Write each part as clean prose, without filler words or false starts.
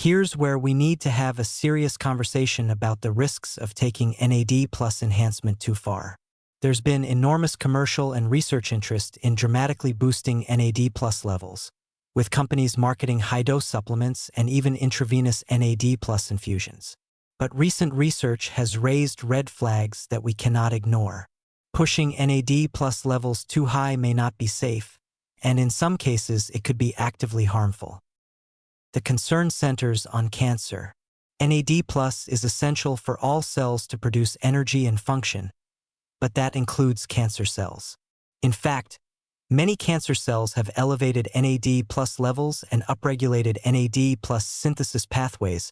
Here's where we need to have a serious conversation about the risks of taking NAD plus enhancement too far. There's been enormous commercial and research interest in dramatically boosting NAD plus levels, with companies marketing high-dose supplements and even intravenous NAD plus infusions. But recent research has raised red flags that we cannot ignore. Pushing NAD plus levels too high may not be safe, and in some cases it could be actively harmful. The concern centers on cancer. NAD plus is essential for all cells to produce energy and function, but that includes cancer cells. In fact, many cancer cells have elevated NAD plus levels and upregulated NAD plus synthesis pathways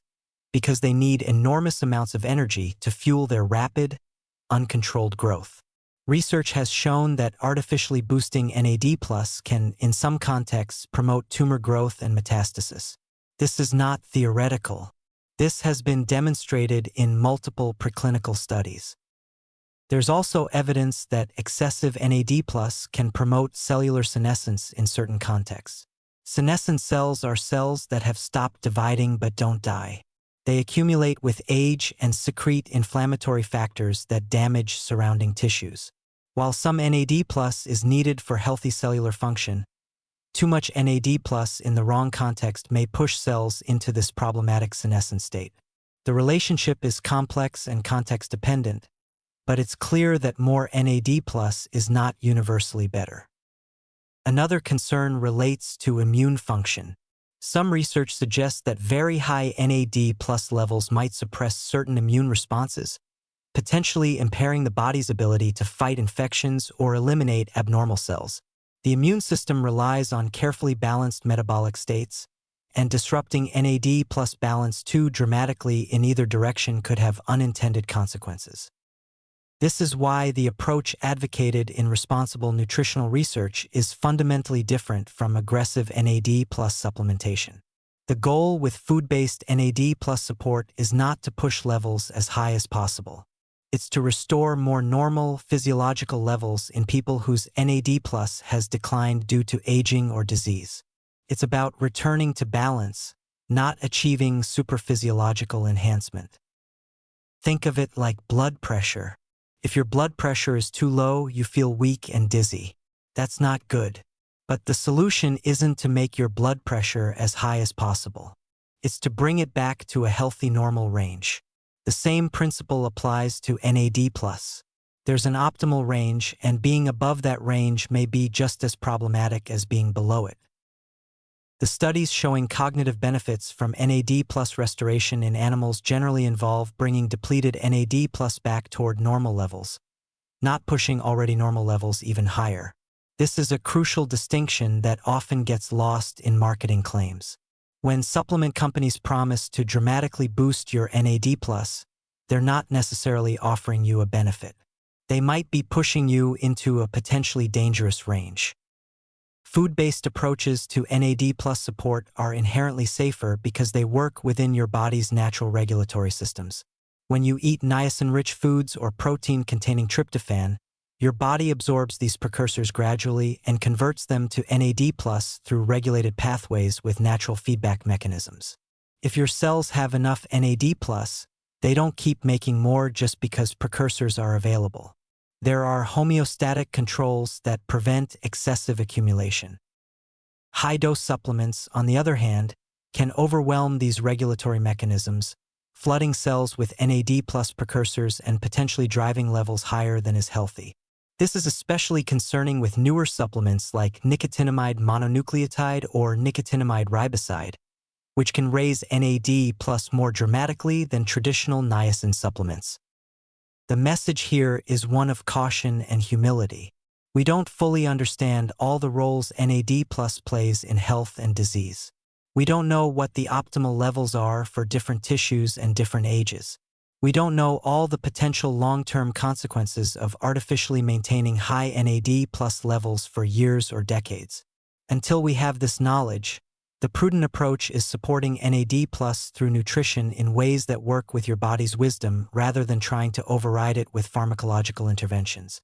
because they need enormous amounts of energy to fuel their rapid, uncontrolled growth. Research has shown that artificially boosting NAD plus can, in some contexts, promote tumor growth and metastasis. This is not theoretical. This has been demonstrated in multiple preclinical studies. There's also evidence that excessive NAD plus can promote cellular senescence in certain contexts. Senescent cells are cells that have stopped dividing but don't die. They accumulate with age and secrete inflammatory factors that damage surrounding tissues. While some NAD plus is needed for healthy cellular function, too much NAD plus in the wrong context may push cells into this problematic senescent state. The relationship is complex and context-dependent, but it's clear that more NAD plus is not universally better. Another concern relates to immune function. Some research suggests that very high NAD plus levels might suppress certain immune responses, potentially impairing the body's ability to fight infections or eliminate abnormal cells. The immune system relies on carefully balanced metabolic states, and disrupting NAD plus balance too dramatically in either direction could have unintended consequences. This is why the approach advocated in responsible nutritional research is fundamentally different from aggressive NAD plus supplementation. The goal with food-based NAD plus support is not to push levels as high as possible. It's to restore more normal physiological levels in people whose NAD plus has declined due to aging or disease. It's about returning to balance, not achieving superphysiological enhancement. Think of it like blood pressure. If your blood pressure is too low, you feel weak and dizzy. That's not good. But the solution isn't to make your blood pressure as high as possible. It's to bring it back to a healthy normal range. The same principle applies to NAD+. There's an optimal range, and being above that range may be just as problematic as being below it. The studies showing cognitive benefits from NAD+ restoration in animals generally involve bringing depleted NAD+ back toward normal levels, not pushing already normal levels even higher. This is a crucial distinction that often gets lost in marketing claims. When supplement companies promise to dramatically boost your NAD+, they're not necessarily offering you a benefit. They might be pushing you into a potentially dangerous range. Food-based approaches to NAD+ support are inherently safer because they work within your body's natural regulatory systems. When you eat niacin-rich foods or protein-containing tryptophan, your body absorbs these precursors gradually and converts them to NAD+ through regulated pathways with natural feedback mechanisms. If your cells have enough NAD+, they don't keep making more just because precursors are available. There are homeostatic controls that prevent excessive accumulation. High-dose supplements, on the other hand, can overwhelm these regulatory mechanisms, flooding cells with NAD+ precursors and potentially driving levels higher than is healthy. This is especially concerning with newer supplements like nicotinamide mononucleotide or nicotinamide riboside, which can raise NAD+ more dramatically than traditional niacin supplements. The message here is one of caution and humility. We don't fully understand all the roles NAD+ plays in health and disease. We don't know what the optimal levels are for different tissues and different ages. We don't know all the potential long-term consequences of artificially maintaining high NAD+ levels for years or decades. Until we have this knowledge, the prudent approach is supporting NAD+ through nutrition in ways that work with your body's wisdom rather than trying to override it with pharmacological interventions.